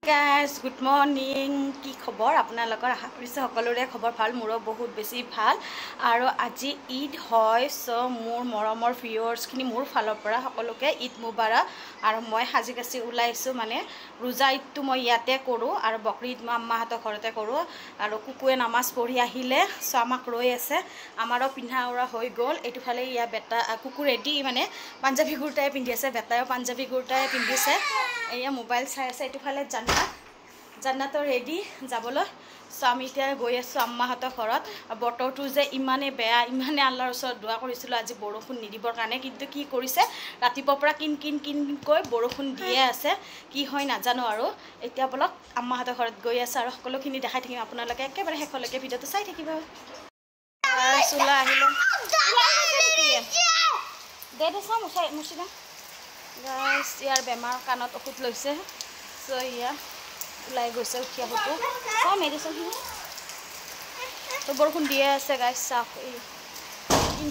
Guys, good morning. কি খবৰ আপোনালোকৰ আশা কৰিছো সকলোৰে খবৰ ভাল মোৰো বহুত বেছি ভাল আৰু আজি ঈদ হয় সো মোৰ মৰমৰ ভিউয়াৰ্স খিনি মোৰ ফালৰ পৰা সকলোকে ঈদ মুবাৰক আৰু মই হাজি কাছি ওলাইছো মানে ৰোজা ঈদটো মই ইয়াতে কৰো আৰু বকৰি ঈদ মই আম্মাহঁতৰ ঘৰতে কৰো আৰু কুকুৱে নামাজ পঢ়ি আহিলে সো আমাক ৰৈ আছে আমাৰো পিন্ধা উৰা হৈ গল এটো ফালে ইয়া বেটা কুকু ৰেডি মানে পাঞ্জাবী কুৰ্তাই পিন্ধি আছে বেটায়ো পাঞ্জাবী কুৰ্তাই পিন্ধিছে এয়া মোবাইল চাই আছে এটো ফালে জান্নাত ৰেডি যাবলৈ সো আমি এতিয়া গৈ আছো আম্মাহঁতৰ ঘৰত বতৰটো যে ইমানে বেয়া ইমানে আল্লাহৰ ওচৰত দোৱা কৰিছিলো আজি বৰষুণ নিদিবৰ কাৰণে কিন্তু কি কৰিছে ৰাতিপুৱাৰ পৰা কিন কৈ বৰষুণ দিয়ে আছে কি হয় নাজানো আৰু এতিয়া বলক আম্মাহঁতৰ ঘৰত গৈ আছে আৰু সকলোখিনি দেখাই থাকিম আপোনালোকে একেবাৰে শেষলৈকে ভিডিওটো চাই থাকিব চুলা আহিলো দে চাম মুছিদা গাইস ইয়াৰ বেমাৰ কাণত ঔষধ লৈছে সো ইয়া উলাই গৈছে উঠিয়া হতো সব মেডিসিন তো বৰষুণ দিয়ে আছে গাইস সাফ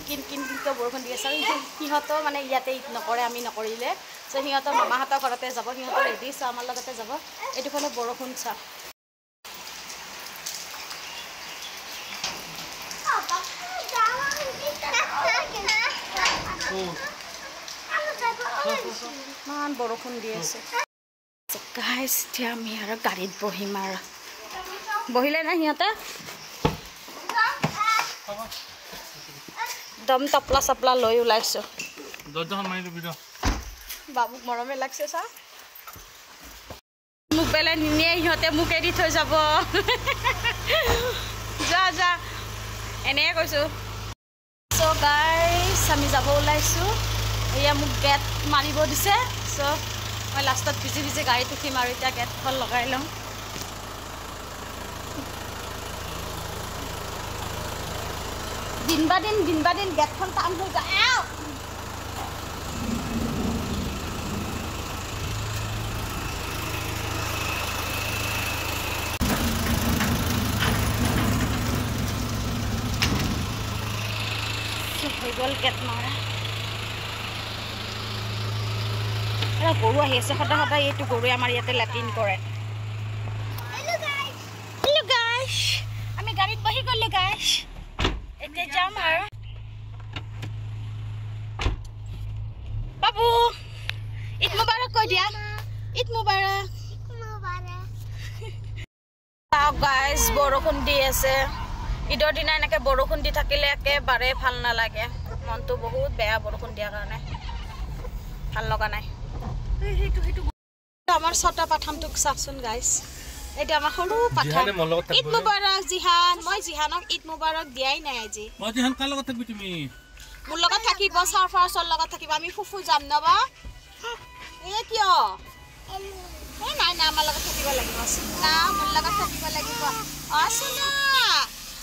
কিন তো বৰষুণ দিয়ে আছে সিহঁতো মানে ইয়াতে ঈদ নকৰে আমি নকৰিলে সো সিহঁতো মামাহঁতৰ ঘৰতে যাব সিহঁতো ৰেডি সো আমাৰ লগতে যাব এটো ফলে বৰষুণ সাফ মান বৰষুণ দি আছে গাইস এতিয়া আমি আৰু গাড়ীত বহিম আৰু বহিলে না সিহঁতে দম টপলা চপলা লৈ ওলাইছো বাবুক মৰমে লাগছে চা মোক বেলে নিনিয়ে সিহঁতে মোক এৰি থৈ যাব যা এনে কৈছো সো গাইস আমি যাব ওলাইছো এয়া মোক গেট মাৰিব দিছে সো মই লাষ্টত ভিজি গাড়ীত উঠিম আৰু এতিয়া গেটখন লগাই লওঁ দিন বা দিন গেটখন টান হৈ যায় হৈ গ'ল গেট মাৰা গৰু আহি আছে সদায় এইটো গৰুৱে আমাৰ ইয়াতে লেট্ৰিন কৰে হেল্ল গাইস আমি গাড়ীত বহি গ'লো গাইস এতিয়া যাম আৰু বাবু ঈদ মুবাৰক কৈ দিয়া ঈদ মুবাৰক গাইস বৰষুণ দি আছে ঈদৰ দিনা এনেকে বৰষুণ দি থাকিলে একেবাৰে ভাল নালাগে মনটো বহুত বেয়া বৰষুণ দিয়াৰ কাৰণে ভাল লগা নাই আমাৰ ছটা পাঠামটোক চাচোন গাইস এটা আমাৰ সৰু পাঠাম ঈদ মুবাৰক জিহান মই জিহানক ঈদ মুবাৰক দিয়াই নাই আজি মই জিহান কাৰ লগত থাকবি তুমি মোৰ লগত থাকিব সাৰফাৰছৰ লগত থাকিব আমি ফুফু যাম নবা এ কিয় এ নাই আমাৰ লগত থাকিব লাগিব না মোৰ লগত থাকিব লাগিব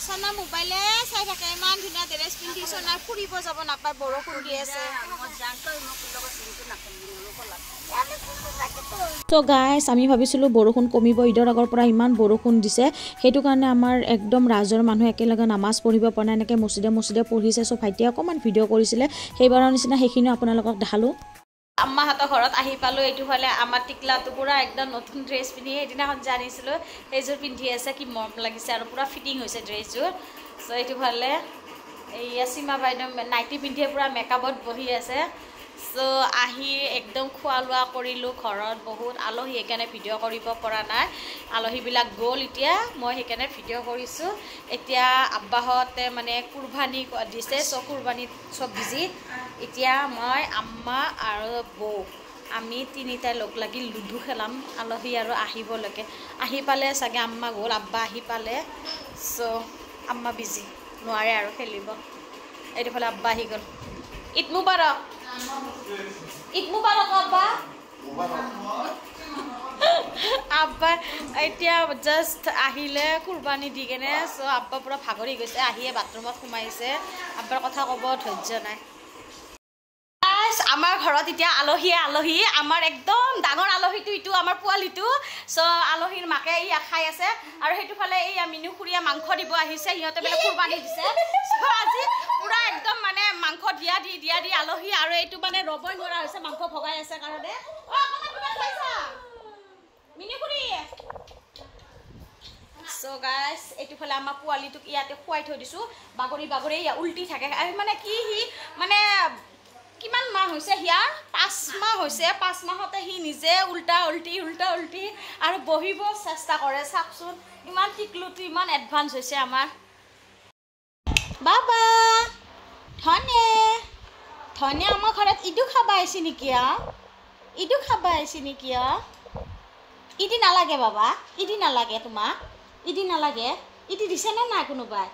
সোনা মোবাইলে চাই থাকে ইমান ধুনীয়া ড্ৰেছ পিন্ধি সোনা ফুৰিব যাব নাপায় বৰষুণ দি আছে তো গাইস আমি ভাবিছিলো বৰষুণ কমিব ঈদৰ আগৰ পৰা ইমান বৰষুণ দিছে সেইটো কাৰণে আমাৰ একদম ৰাজৰ মানুহ একেলগে নামাজ পঢ়িব পৰা নাই এনেকৈ মছজিদে পঢ়িছে সো ভাইটিয়ে অকণমান ভিডিঅ' কৰিছিলে সেইবাৰৰ নিচিনা সেইখিনি আপোনালোকক দেখালোঁ আম্মাহঁতৰ ঘৰত আহি পালোঁ এইটো হ'লে আমাৰ টিকলাটো পূৰা একদম নতুন ড্ৰেছ পিন্ধি সেইদিনাখন জানিছিলোঁ সেইযোৰ পিন্ধি আছে কি মৰম লাগিছে আৰু পূৰা ফিটিং হৈছে ড্ৰেছযোৰ চ' এইটো হ'লে এইয়া সীমা বাইদেউ নাইটি পিন্ধিয়ে পূৰা মেকআপত বহি আছে চ' আহি একদম খোৱা লোৱা কৰিলোঁ ঘৰত বহুত আলহী সেইকাৰণে ভিডিঅ' কৰিব পৰা নাই আলহীবিলাক গ'ল এতিয়া মই সেইকাৰণে ভিডিঅ' কৰিছোঁ এতিয়া আব্বাহঁতে মানে কুৰবানী দিছে চ' কুৰবানীত চব বিজি এতিয়া মই আম্মা আৰু বৌ আমি তিনিটাই লগ লাগি লুডু খেলাম আলহী আৰু আহিবলৈকে আহি পালে চাগে আম্মা গ'ল আব্বা আহি পালে চ' আম্মা বিজি নোৱাৰে আৰু খেলিব এইটো ফালে আব্বা আহি গ'ল ঈদ মুবাৰক আব্বা আব্বা এতিয়া জাষ্ট আহিলে কুৰবানী দি কেনে চ' আব্বা পূৰা ভাগৰি গৈছে আহিয়ে বাথৰুমত সোমাইছে আব্বাৰ কথা ক'ব ধৈৰ্য নাই আমাৰ ঘৰত এতিয়া আলহী আমাৰ একদম ডাঙৰ আলহীটো ইটো আমাৰ পোৱালিটো চ' আলহীৰ মাকে ই খাই আছে আৰু সেইটো ফালে এই মিনু খুৰীয়ে মাংস দিব আহিছে সিহঁতে বেলেগ কুৰবানী দিছে আজি পুৰা একদম মানে মাংস দিয়া দি আলহী আৰু এইটো মানে ৰবই নোৱাৰা হৈছে মাংস ভগাই আছে কাৰণে So guys, এইটো ফলে আমাৰ পোৱালিটোক ইয়াতে খুৱাই থৈ দিছোঁ বাগৰি বাগৰি ইয়া উল্টি থাকে আৰু মানে কি সি মানে কিমান মাহ হৈছে হিয়াৰ 5 মাহ হৈছে 5 মাহতে সি নিজে উল্টা উল্টি আৰু বহিব চেষ্টা কৰে চাওকচোন ইমান টিকলুটো ইমান এডভান্স হৈছে আমাৰ বাবা ধনে আমাৰ ঘৰত ইটো খাবা আহিছে নেকি ইদি নালাগে বাবা ইদি নালাগে তোমাক ইদি নালাগে ইদি দিছে নে নাই কোনোবাই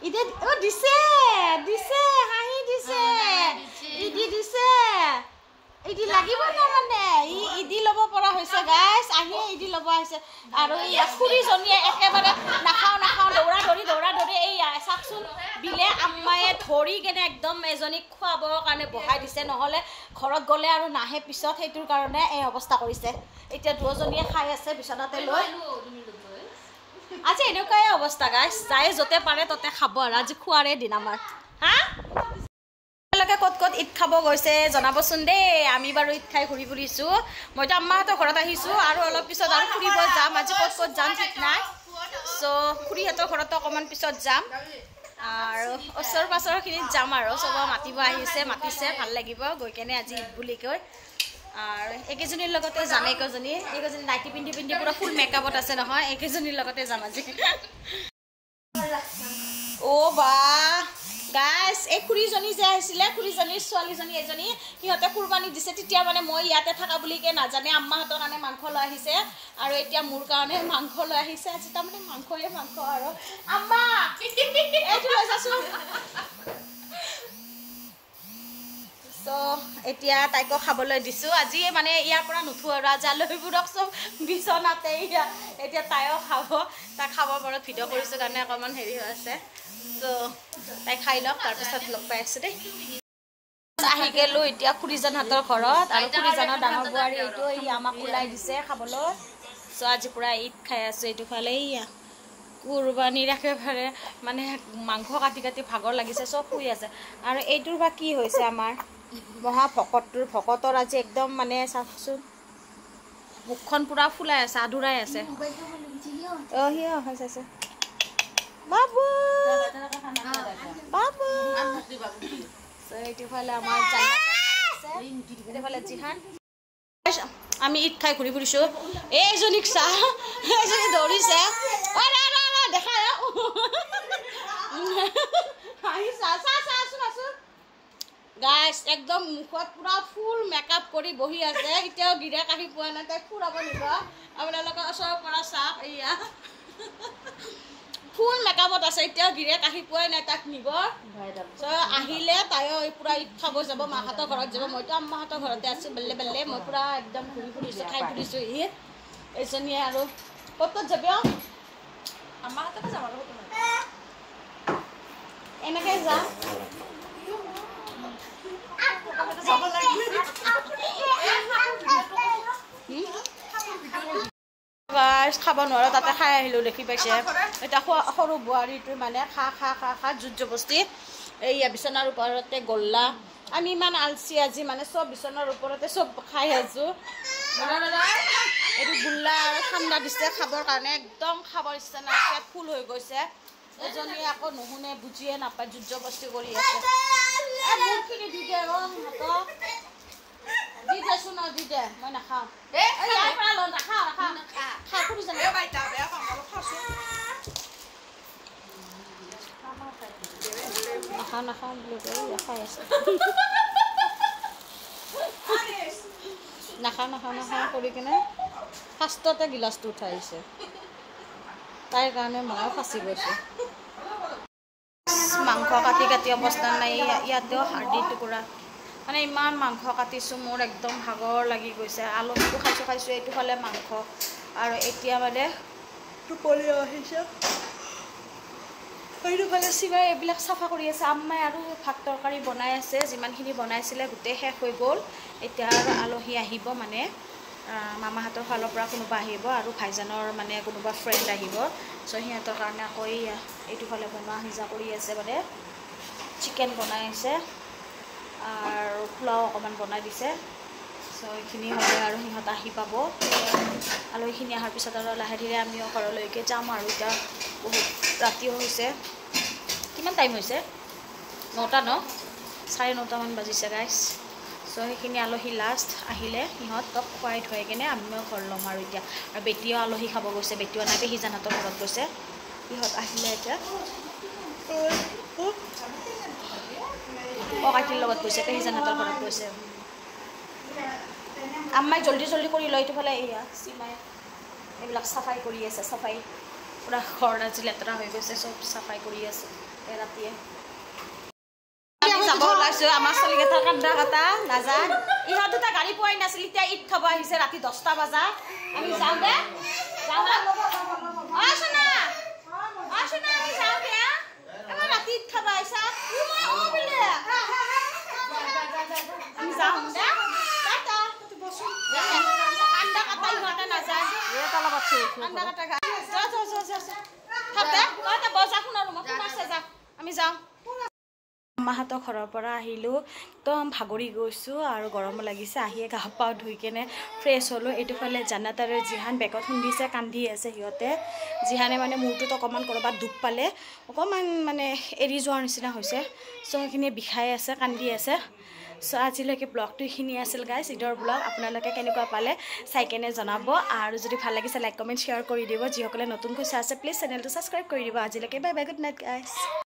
ইদি দিছে হাঁহি দিছে ইদি লাগিব না মানে ইদি ল'ব পৰা হৈছে গাইছ আহি ইদি ল'ব আহিছে আৰু এই খুৰীজনীয়ে একেবাৰে নাখাওঁ দৌৰা ধৰি এই চাওকচোন বিলে আম্মায়ে ধৰি কেনে একদম এজনীক খুৱাবৰ কাৰণে বহাই দিছে নহ'লে ঘৰত গ'লে আৰু নাহে পিছত সেইটোৰ কাৰণে এই অৱস্থা কৰিছে এতিয়া দুজনীয়ে খাই আছে বিচনাতে লৈ আজি এনেকুৱাই অৱস্থা গাইছ যায় য'তে পাৰে ততে খাব আৰু আজি খোৱাৰে দিন আমাৰ হা ক'ত ঈদ খাব গৈছে জনাবচোন দেই আমি বাৰু ঈদ খাই ঘূৰি ফুৰিছোঁ মইতো আম্মাহঁতৰ ঘৰত আহিছোঁ আৰু অলপ পিছত আৰু ফুৰিব যাম আজি ক'ত যাম ঠিক নাই চ' খুৰীহঁতৰ ঘৰতো অকণমান পিছত যাম আৰু ওচৰ পাছৰখিনিত যাম আৰু চব মাতিছে ভাল লাগিব গৈ কেনে আজি ঈদ বুলি কৈ আৰু একেজনীৰ লগতে যাম এইকেইজনী নাইটি পিন্ধি পুৰা ফুল মেকআপত আছে নহয় একেজনীৰ লগতে যাম আজি অ' বা গাইছ এই খুৰীজনী যে আহিছিলে খুৰীজনীৰ ছোৱালীজনী এজনী সিহঁতে কুৰবানী দিছে তেতিয়া মানে মই ইয়াতে থকা বুলিকে নাজানে আম্মাহঁতৰ কাৰণে মাংস লৈ আহিছে আৰু এতিয়া মোৰ কাৰণে মাংস লৈ আহিছে আজি তাৰমানে মাংস আৰু আম্মা এইটো লৈ যাচোন চ' এতিয়া তাইকো খাবলৈ দিছোঁ আজি মানে ইয়াৰ পৰা নুঠো আৰু আজি আলহীবোৰক চব বিচনাতে এতিয়া তাইও তাই খাব পৰত ভিডিঅ' কৰিছোঁ কাৰণে অকণমান হেৰি হৈ আছে চ' তাই খাই লওক তাৰপিছত লগ পাই আছোঁ দেই আহি গ'লোঁ এতিয়া খুৰীজানহঁতৰ ঘৰত আৰু খুৰীজানৰ ডাঙৰ বোৱাৰী এইটো আমাক ওলাই দিছে খাবলৈ চ' আজি পূৰা ঈদ খাই আছোঁ এইটো ফালে কুৰবানীৰ একেবাৰে মানে মাংস কাটি ভাগৰ লাগিছে চব শুই আছে আৰু এইটোৰ বা কি হৈছে আমাৰ ভকতৰ আজি একদম মানে চাওকচোন মুখখন পূৰা ফুলাই আছে আধুৰাই আছে হৈছে বাবু এইটো ফালে আমাৰ জিহান আমি ঈদ খাই ঘূৰি ফুৰিছোঁ এইজনীক চাহ এইজনী দৌৰিছে দেখা গাইছ একদম মুখত পুৰা ফুল মেকআপ কৰি বহি আছে এতিয়াও গিৰাক আহি পোৱা নাই তাইক ফুৰাব নিব আপোনালোকৰ ওচৰৰ পৰা চাওক এয়া ফুল মেকআপত আছে এতিয়াও গিৰাক আহি পোৱাই নাই তাক নিব আহিলে তাইও পুৰা ঈদ খাব যাব মাহঁতৰ ঘৰত যাব মইতো আম্মাহঁতৰ ঘৰতে আছোঁ বেলে মই পুৰা একদম ঘূৰি ফুৰিছোঁ খাই ফুৰিছোঁ ঈদ এইজনীয়ে আৰু ক'ত যাব আম্মাহঁতকে যাম আৰু এনেকৈ যাম খাব নোৱাৰোঁ তাতে খাই আহিলোঁ দেখি পাইছে এতিয়া সৰু বোৱাৰীটো মানে খা জোৰ জবস্তি এইয়া বিচনাৰ ওপৰতে গল্লা আমি ইমান আলচি আজি মানে চব বিচনাৰ ওপৰতে চব খাই আছোঁ এইটো গোল্লা আৰু ঠাণ্ডা দিছে খাবৰ কাৰণে একদম খাবৰ ইচ্ছা নাই পেট ফুল হৈ গৈছে এজনীয়ে আকৌ নুশুনে বুজিয়ে নাপায় জোৰ জবস্তি কৰি আছে মোৰখিনি দি দে দি দেচোন দি দে মই নাখাওঁ ইয়াৰ পৰা ল নাখাওঁ খাই ফুৰি যাম নাখাওঁ বুলি কৈ খাই আছে নাখাওঁ কৰি কিনে ফাৰ্ষ্টতে গিলাচটো উঠাইছে তাইৰ কাৰণে ময়ো ফাঁচি গৈছোঁ মাংস কাটি অৱস্থা নাই ইয়াতেও হাৰ্ডি টুকুৰা মানে ইমান মাংস কাটিছোঁ মোৰ একদম ভাগৰ লাগি গৈছে আলুটো খাইছোঁ এইটো ফালে মাংস আৰু এতিয়া মানে টোপনি আহিছে এইটো ফালে চিবাই এইবিলাক চাফা কৰি আছে আম্মাই আৰু ভাত তৰকাৰী বনাই আছে যিমানখিনি বনাইছিলে গোটেই শেষ হৈ গ'ল এতিয়া আৰু আলহী আহিব মানে মামাহঁতৰ ফালৰ পৰা কোনোবা আহিব আৰু ভাইজানৰ মানে কোনোবা ফ্ৰেণ্ড আহিব চ' সিহঁতৰ কাৰণে আকৌ এইটো ফালে বনোৱা সিজা কৰি আছে মানে চিকেন বনাই আছে আৰু পোলাও অকণমান বনাই দিছে চ' চ' এইখিনি হ'লে আৰু সিহঁত আহি পাব আলহীখিনি অহাৰ পিছত আৰু লাহে ধীৰে আমিও ঘৰলৈকে যাম আৰু এতিয়া বহুত ৰাতিও হৈছে কিমান টাইম হৈছে 9টা ন 9:30মান বাজিছে গাইছ চ' সেইখিনি আলহী লাষ্ট আহিলে সিহঁতক খুৱাই থৈ কিনে আমিও ঘৰ ল'ম আৰু এতিয়া আৰু বেটীও আলহী খাব গৈছে বেটীও নাই পেহীজানহঁতৰ ঘৰত গৈছে সিহঁত আহিলে এতিয়া কাটিৰ লগত গৈছে পেহীজানহঁতৰ ঘৰত গৈছে আম্মাই জল্দি কৰি লৈ এইটোফালে এয়া চিমাই এইবিলাক চাফাই কৰি আছে চাফাই পুৰা ঘৰ আজি লেতেৰা হৈ গৈছে চব চাফাই কৰি আছে ৰাতিয়ে আমি যাব ওলাইছো আমাৰ ছোৱালীকেইটাৰ কান্দা কাটা নাজান ইহঁত দুটা গাড়ী পোৱাই নাছিল এতিয়া ঈদ খাব আহিছে ৰাতি 10টা বজা আমি যাওঁ দে যাওঁ সোনা আমি যাওঁ দে আমাৰ ৰাতি ঈদ খাব আহিছা আমি যাওঁ দে আন্দা কাটা ইহঁতে নাযায় আন্দা কাটা আমি যাওঁ মাহঁতৰ ঘৰৰ পৰা আহিলোঁ একদম ভাগৰি গৈছোঁ আৰু গৰমো লাগিছে আহিয়ে গা পা ধুই কেনে ফ্ৰেছ হ'লোঁ এইটোফালে জান্নাত আৰু জিহান বেগত খুন্দিছে কান্দি আছে সিহঁতে জিহানে মানে মূৰটোত অকণমান ক'ৰবাত দুখ পালে অকণমান মানে এৰি যোৱাৰ নিচিনা হৈছে চ' সেইখিনি বিষাই আছে কান্দি আছে চ' আজিলৈকে ব্লগটো এইখিনি আছিল গাইজ ঈদৰ ব্লগ আপোনালোকে কেনেকুৱা পালে চাই কেনে জনাব আৰু যদি ভাল লাগিছে লাইক কমেণ্ট শ্বেয়াৰ কৰি দিব যিসকলে নতুনকৈ চাই আছে প্লিজ চেনেলটো ছাবস্ক্ৰাইব কৰি দিব আজিলৈকে bye bye good night guys